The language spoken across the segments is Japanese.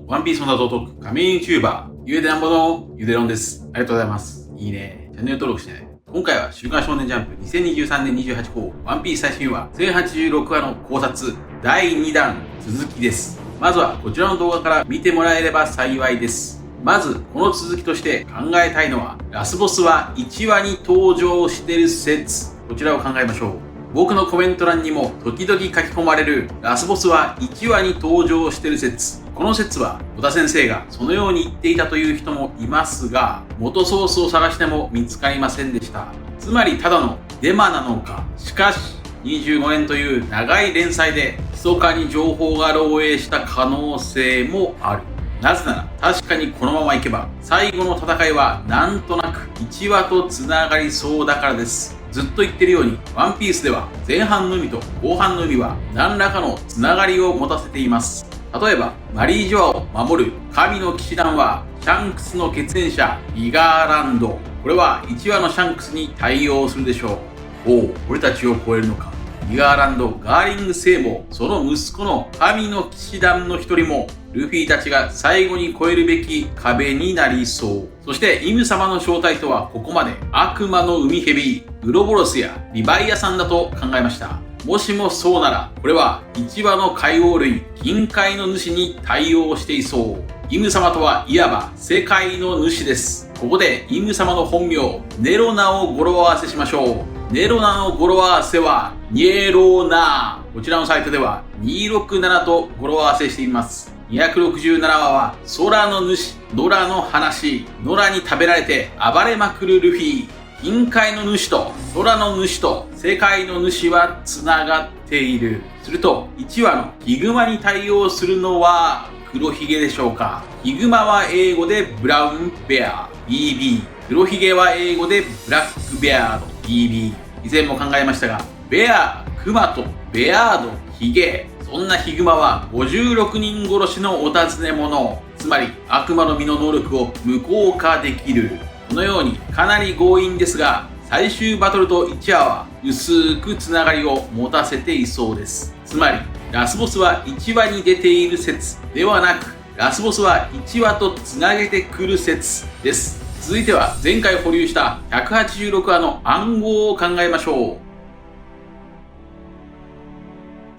ワンピースの謎を解く仮面 YouTuber、ゆえでなんぼのゆでろんです。ありがとうございます。いいね。チャンネル登録してね。今回は週刊少年ジャンプ2023年28号ワンピース最新話1086話の考察第2弾続きです。まずはこちらの動画から見てもらえれば幸いです。まずこの続きとして考えたいのはラスボスは1話に登場してる説。こちらを考えましょう。僕のコメント欄にも時々書き込まれるラスボスは1話に登場してる説。この説は小田先生がそのように言っていたという人もいますが、元ソースを探しても見つかりませんでした。つまりただのデマなのか。しかし25年という長い連載で密かに情報が漏洩した可能性もある。なぜなら確かにこのままいけば最後の戦いはなんとなく1話とつながりそうだからです。ずっと言ってるようにワンピースでは前半の海と後半の海は何らかのつながりを持たせています。例えばマリージョアを守る神の騎士団はシャンクスの血縁者イガーランド。これは1話のシャンクスに対応するでしょう。おお、俺たちを超えるのか。イガーランド、ガーリング聖母、その息子の神の騎士団の一人もルフィたちが最後に越えるべき壁になりそう。そしてイム様の正体とはここまで悪魔の海蛇、ウロボロスやリヴァイアさんだと考えました。もしもそうならこれは1話の海王類銀塊の主に対応していそう。イム様とはいわば世界の主です。ここでイム様の本名ネロナを語呂合わせしましょう。ネロナの語呂合わせはニエロナ。こちらのサイトでは267と語呂合わせしています。267話は空の主ノラの話。ノラに食べられて暴れまくるルフィ。銀塊の主と空の主と世界の主はつながっている。すると1話のヒグマに対応するのは黒ひげでしょうか。ヒグマは英語でブラウンベア BB、 黒ひげは英語でブラックベアード BB。 以前も考えましたが、ベア、クマとベアード、ヒゲ、そんなヒグマは56人殺しのお尋ね者。つまり悪魔の実の能力を無効化できる。このようにかなり強引ですが、最終バトルと1話は薄くつながりを持たせていそうです。つまりラスボスは1話に出ている説ではなく、ラスボスは1話とつなげてくる説です。続いては前回保留した186話の暗号を考えましょう。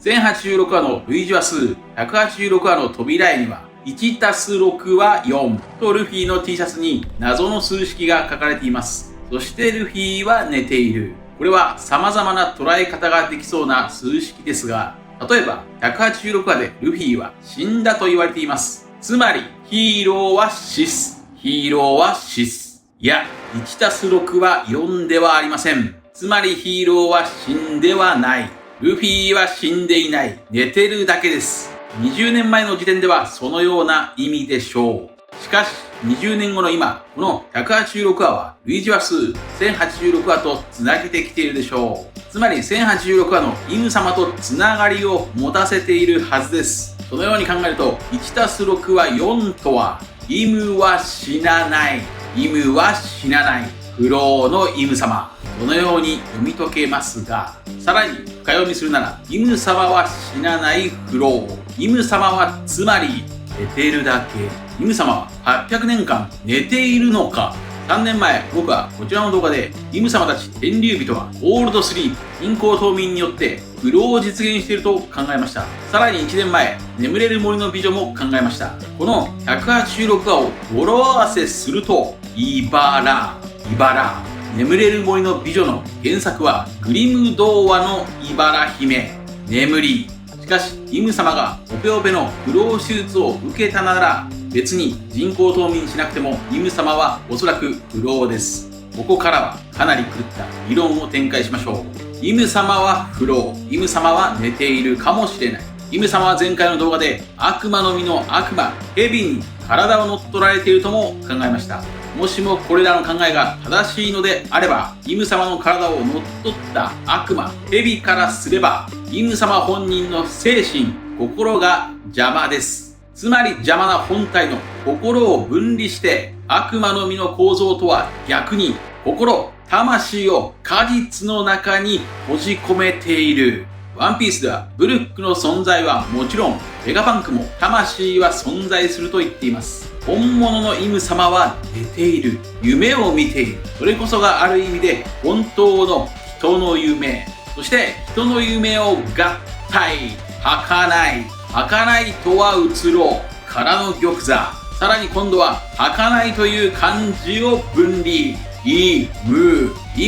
1086話の類似話数、186話の扉絵には 1+6 は4とルフィの T シャツに謎の数式が書かれています。そしてルフィは寝ている。これは様々な捉え方ができそうな数式ですが、例えば186話でルフィは死んだと言われています。つまりヒーローは死す。ヒーローは死す。いや、1+6 は4ではありません。つまりヒーローは死んではない。ルフィは死んでいない。寝てるだけです。20年前の時点ではそのような意味でしょう。しかし20年後の今、この186話は類似話数1086話とつなげてきているでしょう。つまり1086話のイム様とつながりを持たせているはずです。そのように考えると 1+6 は4とは、イムは死なない。イムは死なない。不老のイム様。このように読み解けますが、さらに深読みするなら、イム様は死なない不老。イム様はつまり寝てるだけ。イム様は800年間寝ているのか。3年前、僕はこちらの動画でイム様たち天竜人はコールドスリープ、人工冬眠によって不老を実現していると考えました。さらに1年前、眠れる森の美女も考えました。この186話を語呂合わせすると、イバラ、眠れる森の美女の原作はグリム童話のイバラ姫、眠り。しかしイム様がオペオペの不老手術を受けたなら、別に人工冬眠しなくてもイム様はおそらく不老です。ここからはかなり狂った理論を展開しましょう。イム様は不老、イム様は寝ているかもしれない。イム様は前回の動画で悪魔の実の悪魔、ヘビに体を乗っ取られているとも考えました。もしもこれらの考えが正しいのであれば、イム様の体を乗っ取った悪魔、ヘビからすれば、イム様本人の精神、心が邪魔です。つまり邪魔な本体の心を分離して、悪魔の実の構造とは逆に、心、魂を果実の中に閉じ込めている。ワンピースではブルックの存在はもちろん、ベガパンクも魂は存在すると言っています。本物のイム様は寝ている。夢を見ている。それこそがある意味で本当の人の夢。そして人の夢を合体。儚いとは移ろうからの玉座。さらに今度は儚いという漢字を分離。イ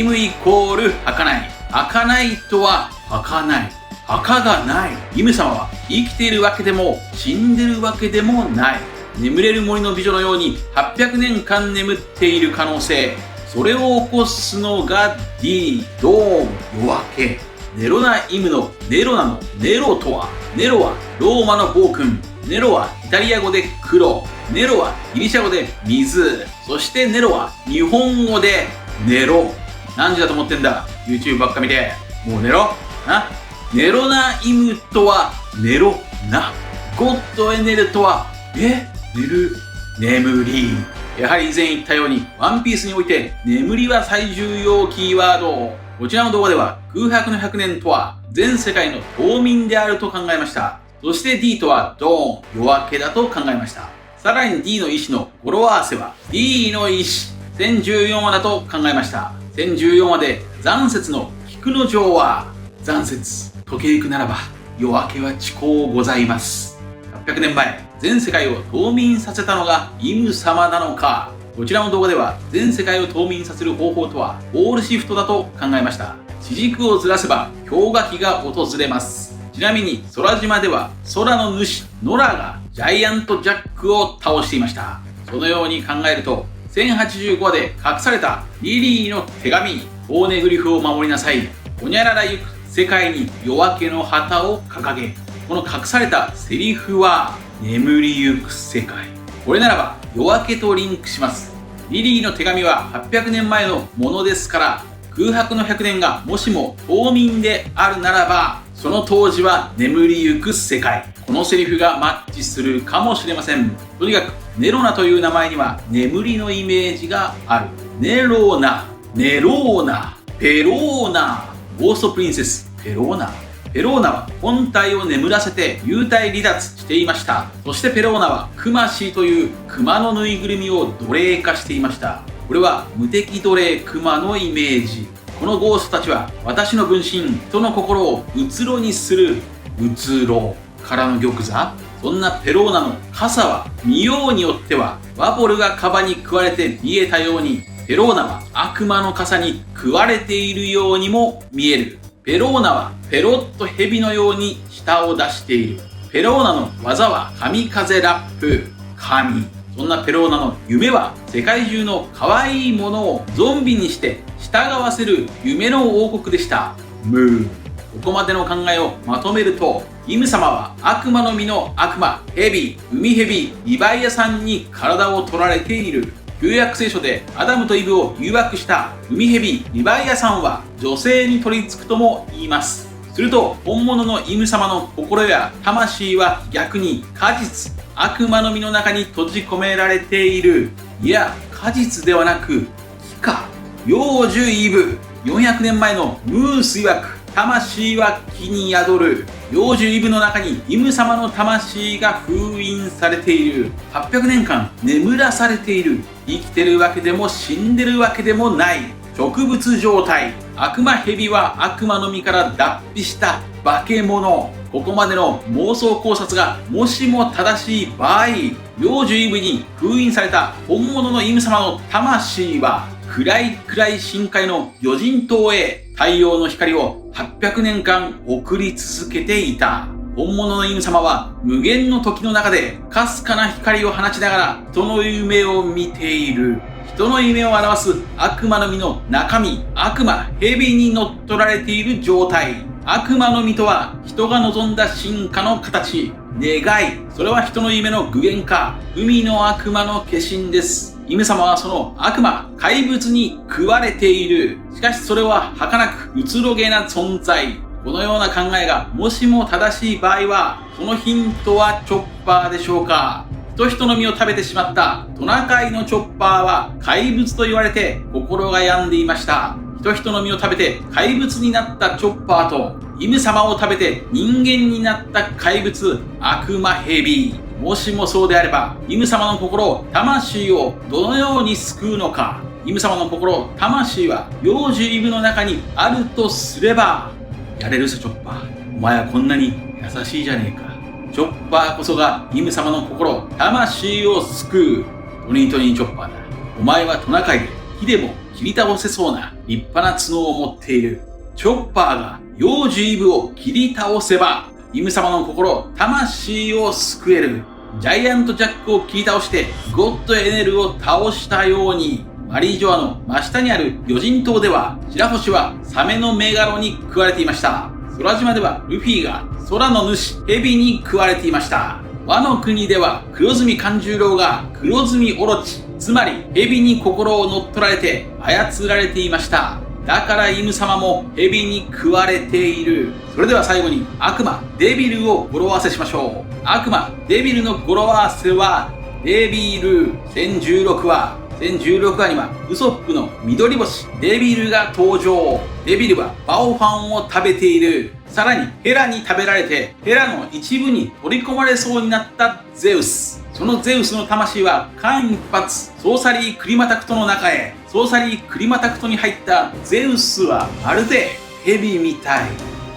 ムイコール儚い。儚いとは儚い。墓がない。イム様は生きているわけでも死んでるわけでもない。眠れる森の美女のように800年間眠っている可能性。それを起こすのが D、ドーム、夜明け。ネロナイムのネロナのネロとは、ネロはローマの暴君。ネロはイタリア語で黒。ネロはギリシャ語で水。そしてネロは日本語でネロ。何時だと思ってんだ YouTube ばっか見て。もう寝ろな。ネロナイムとはネロナ。ゴッドエネルとは寝る眠り。やはり以前言ったようにワンピースにおいて眠りは最重要キーワード。こちらの動画では空白の100年とは全世界の冬眠であると考えました。そして D とはドーン、夜明けだと考えました。さらに D の意志の語呂合わせは D の意志1014話だと考えました。1014話で残雪の菊の女王は残雪溶けゆくならば夜明けは遅効ございます。800年前全世界を冬眠させたのがイム様なのか。こちらの動画では全世界を冬眠させる方法とはポールシフトだと考えました。地軸をずらせば氷河期が訪れます。ちなみに空島では空の主ノラがジャイアントジャックを倒していました。そのように考えると1085話で隠されたリリーの手紙、ポーネグリフを守りなさい。ほにゃららゆく世界に夜明けの旗を掲げ。この隠されたセリフは眠りゆく世界。これならば夜明けとリンクします。リリーの手紙は800年前のものですから、空白の100年がもしも冬眠であるならば、その当時は眠りゆく世界。このセリフがマッチするかもしれません。とにかくネロナという名前には眠りのイメージがある。ネローナ、ペローナ、ゴーストプリンセスペローナ。ペローナは本体を眠らせて幽体離脱していました。そしてペローナはクマシーという熊のぬいぐるみを奴隷化していました。これは無敵奴隷クマのイメージ。このゴーストたちは私の分身、人の心をうつろにする。うつろからの玉座。そんなペローナの傘は見ようによってはワポルがカバに食われて見えたように、ペローナは悪魔の傘に食われているようにも見える。ペローナはペロッと蛇のように舌を出している。ペローナの技は神風ラップ。神。そんなペローナの夢は世界中の可愛いものをゾンビにして従わせる夢の王国でした。ムー。ここまでの考えをまとめると、イム様は悪魔の実の悪魔、蛇、海蛇、リヴァイアさんに体を取られている。旧約聖書でアダムとイブを誘惑した海蛇リヴァイアさんは女性に取り付くとも言います。すると本物のイム様の心や魂は逆に果実、悪魔の実の中に閉じ込められている。いや、果実ではなく木か。幼樹イブ。400年前のムース曰く、魂は木に宿る。幼樹イブの中にイム様の魂が封印されている。800年間眠らされている。生きてるわけでも死んでるわけでもない植物状態。悪魔蛇は悪魔の実から脱皮した化け物。ここまでの妄想考察がもしも正しい場合、幼樹イブに封印された本物のイム様の魂は暗い深海の魚人島へ太陽の光を800年間送り続けていた。本物のイム様は無限の時の中でかすかな光を放ちながら人の夢を見ている。人の夢を表す悪魔の実の中身、悪魔蛇に乗っ取られている状態。悪魔の実とは人が望んだ進化の形、願い。それは人の夢の具現化、海の悪魔の化身です。イム様はその悪魔、怪物に食われている。しかしそれは儚くうつろげな存在。このような考えがもしも正しい場合は、そのヒントはチョッパーでしょうか。人の実を食べてしまったトナカイのチョッパーは怪物と言われて心が病んでいました。人の実を食べて怪物になったチョッパーとイム様を食べて人間になった怪物、悪魔ヘビ。もしもそうであれば、イム様の心、魂をどのように救うのか。イム様の心、魂は幼獣イブの中にあるとすれば、やれるさチョッパー。お前はこんなに優しいじゃねえか。チョッパーこそがイム様の心、魂を救う。トニートニーチョッパーだ。お前はトナカイで木でも切り倒せそうな立派な角を持っている。チョッパーが幼獣イブを切り倒せば、イム様の心、魂を救える。ジャイアントジャックを切り倒してゴッドエネルを倒したように、マリージョアの真下にある魚人島では、白星はサメのメガロに食われていました。空島ではルフィが空の主ヘビに食われていました。和の国では黒住勘十郎が黒住オロチ、つまりヘビに心を乗っ取られて操られていました。だからイム様もヘビに食われている。それでは最後に悪魔デビルを語呂合わせしましょう。悪魔デビルの語呂合わせはデビル。1016話にはウソップの緑星デビルが登場。デビルはバオファンを食べている。さらにヘラに食べられてヘラの一部に取り込まれそうになったゼウス。そのゼウスの魂は間一髪ソーサリークリマタクトの中へ。ソーサリークリマタクトに入ったゼウスはまるでヘビみたい。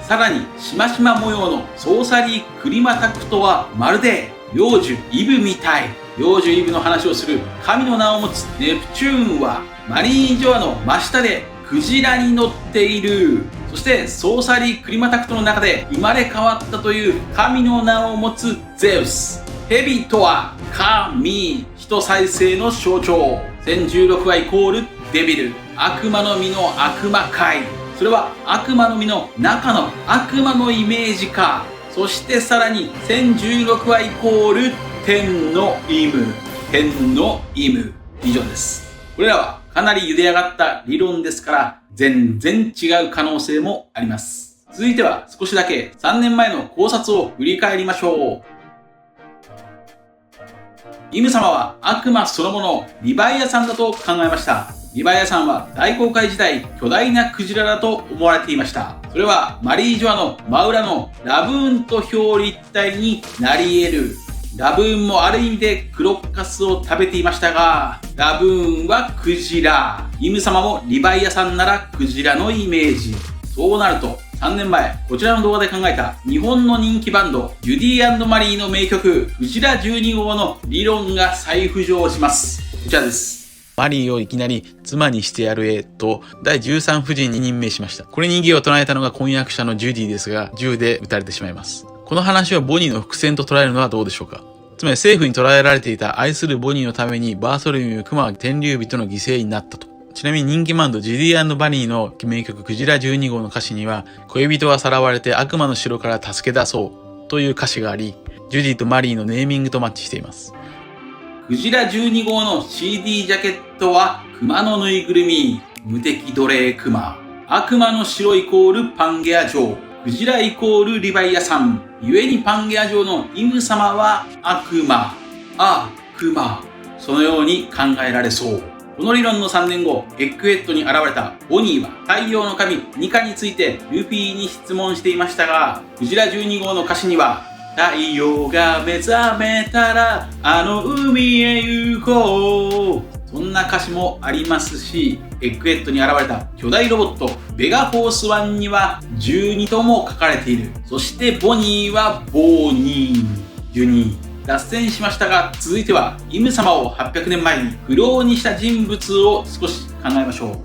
さらにしましま模様のソーサリークリマタクトはまるで幼獣イブみたい。幼獣イブの話をする神の名を持つネプチューンはマリージョアの真下でクジラに乗っている。そしてソーサリークリマタクトの中で生まれ変わったという神の名を持つゼウス。ヘビとは神、人再生の象徴。1016話イコールデビル、悪魔の実の悪魔界。それは悪魔の実の中の悪魔のイメージか。そしてさらに1016話イコール天のイム。天のイム。以上です。これらはかなり茹で上がった理論ですから、全然違う可能性もあります。続いては少しだけ3年前の考察を振り返りましょう。イム様は悪魔そのもの、リヴァイアさんだと考えました。リヴァイアさんは大航海時代巨大なクジラだと思われていました。それはマリージョアの真裏のラブーンと表立体になり得る。ラブーンもある意味でクロッカスを食べていましたが、ラブーンはクジラ。イム様もリヴァイアさんならクジラのイメージ。そうなると、3年前、こちらの動画で考えた日本の人気バンド、ジュディ&マリーの名曲、クジラ12号の理論が再浮上します。こちらです。マリーをいきなり妻にしてやるへと第13夫人に任命しました。これに異議を唱えたのが婚約者のジュディですが、銃で撃たれてしまいます。この話をボニーの伏線と捉えるのはどうでしょうか。つまり政府に捉えられていた愛するボニーのためにバーソルミュー・クマは天竜人の犠牲になったと。ちなみに人気バンドジュディ&バニーの名曲クジラ12号の歌詞には、恋人はさらわれて悪魔の城から助け出そうという歌詞があり、ジュディとマリーのネーミングとマッチしています。クジラ12号の CD ジャケットは熊のぬいぐるみ、無敵奴隷クマ。悪魔の城イコールパンゲア城。クジライコールリヴァイアさん。故にパンゲア城のイム様は悪魔。悪魔。そのように考えられそう。この理論の3年後、エッグヘッドに現れたボニーは太陽の神ニカについてルフィに質問していましたが、クジラ12号の歌詞には、太陽が目覚めたらあの海へ行こう。そんな歌詞もありますし、エッグヘッドに現れた巨大ロボットベガフォース1には12とも書かれている。そしてボニーはボーニー、12。脱線しましたが、続いてはイム様を800年前に不老にした人物を少し考えましょう。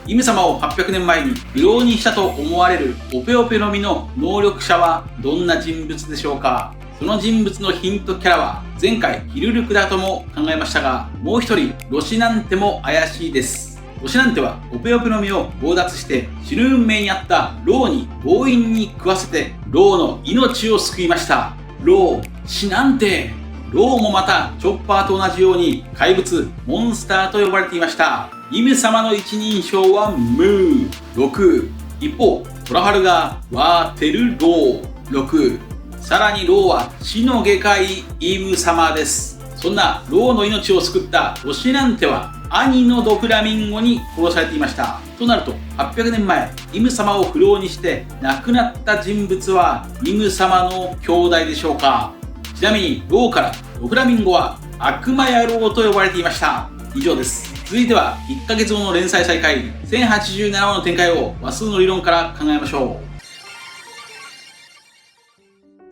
イム様を800年前に不老にしたと思われるオペオペの実の能力者はどんな人物でしょうか。その人物のヒントキャラは前回ヒルルクだとも考えましたが、もう一人ロシナンテも怪しいです。ロシナンテはオペオペの実を強奪して死ぬ運命にあったローに強引に食わせてローの命を救いました。ロー、死なんて。ローもまたチョッパーと同じように怪物、モンスターと呼ばれていました。イム様の一人称はムー、6。一方、トラファルガー、ワーテルロー、6。さらにローは死の外科医イム様です。そんなローの命を救ったロシナンテは兄のドフラミンゴに殺されていました。となると、800年前、イム様を不老にして亡くなった人物はイム様の兄弟でしょうか。ちなみに、ローからドフラミンゴは悪魔野郎と呼ばれていました。以上です。続いては、1ヶ月後の連載再開、1087話の展開を話数の理論から考えましょう。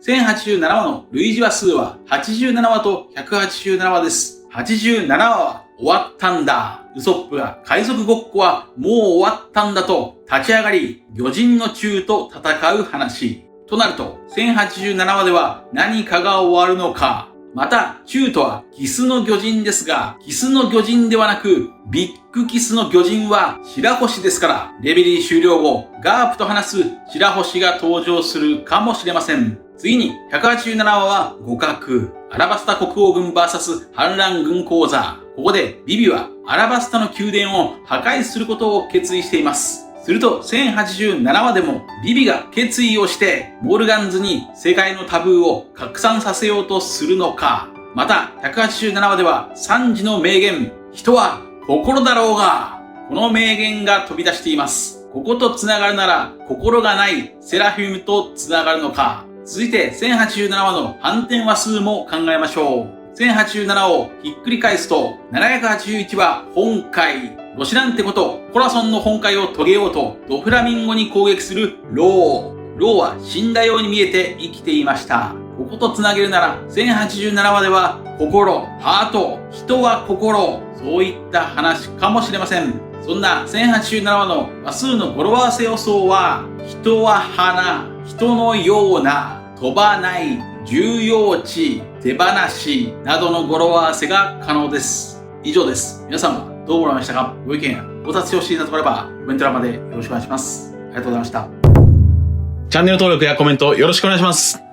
1087話の類似話数は87話と187話です。87話は終わったんだ。ウソップが海賊ごっこはもう終わったんだと立ち上がり、魚人の宙と戦う話。となると、1087話では何かが終わるのか。また、宙とはキスの魚人ですが、キスの魚人ではなく、ビッグキスの魚人は白星ですから、レベリー終了後、ガープと話す白星が登場するかもしれません。次に、187話は互角。アラバスタ国王軍 VS 反乱軍講座。ここで、ビビはアラバスタの宮殿を破壊することを決意しています。すると、1087話でも、ビビが決意をして、モルガンズに世界のタブーを拡散させようとするのか。また、187話では、サンジの名言、人は心だろうが。この名言が飛び出しています。ここと繋がるなら、心がないセラフィムと繋がるのか。続いて、1087話の反転話数も考えましょう。1087をひっくり返すと、781話本回。ロシランテことコラソンの本会を遂げようとドフラミンゴに攻撃するロー。ローは死んだように見えて生きていました。こことつなげるなら1087話では心、ハート、人は心、そういった話かもしれません。そんな1087話の話数の語呂合わせ予想は人は花、人のような、飛ばない、重要値、手放しなどの語呂合わせが可能です。以上です。皆さんはどうご覧ましたか？ご意見やご達してほしいなどあればコメント欄までよろしくお願いします。ありがとうございました。チャンネル登録やコメントよろしくお願いします。